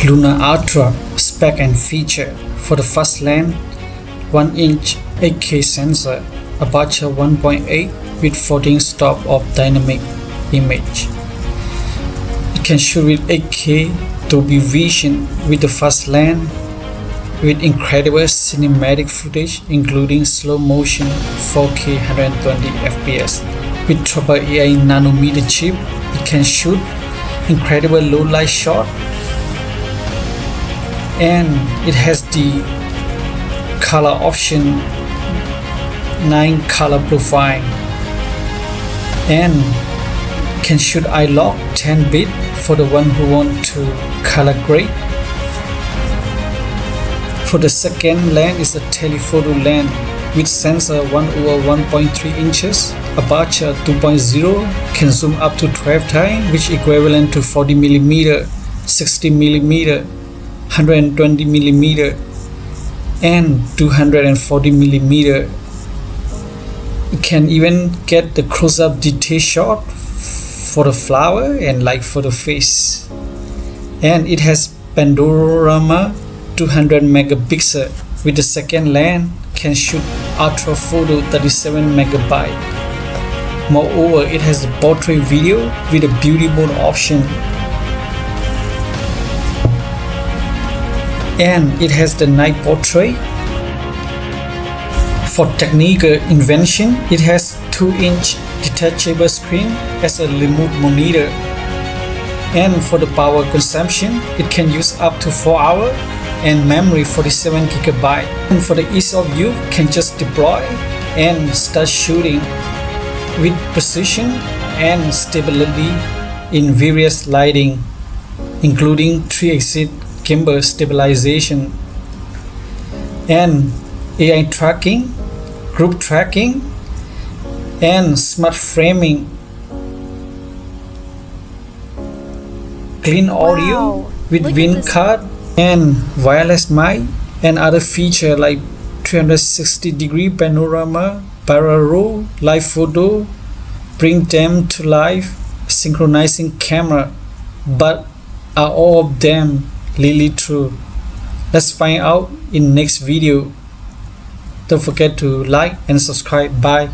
Luna Ultra spec and feature. For the first lens, 1-inch 8K sensor, aperture 1.8 with 14 stop of dynamic image. It can shoot with 8K Dolby Vision with the first lens, with incredible cinematic footage including slow motion 4K 120 fps. With triple AI nanometer chip, it can shoot incredible low light shot, and it has the color option 9 color profile, and can shoot iLog 10 bit for the one who want to color grade. For the second lens is a telephoto lens with sensor 1/1.3 inches, aperture 2.0, can zoom up to 12 times, which equivalent to 40mm, 60mm, 120mm, and 240mm. You can even get the close-up detail shot for the flower and like for the face. And it has panorama 200 megapixel. With the second lens, can shoot ultra photo 37 megabyte. Moreover, it has the portrait video with a beauty mode option, and it has the night portrait. For technical invention, it has 2-inch detachable screen as a remote monitor. And for the power consumption, it can use up to 4 hours, and memory 47 GB. And for the ease of use, can just deploy and start shooting with precision and stability in various lighting, including 3-axis gimbal stabilization and AI tracking, group tracking, and smart framing, clean audio with Win card and wireless mic, and other features like 360-degree panorama, parallel, live photo, bring them to life, synchronizing camera. But are all of them really true? Let's find out in next video. Don't forget to like and subscribe. Bye.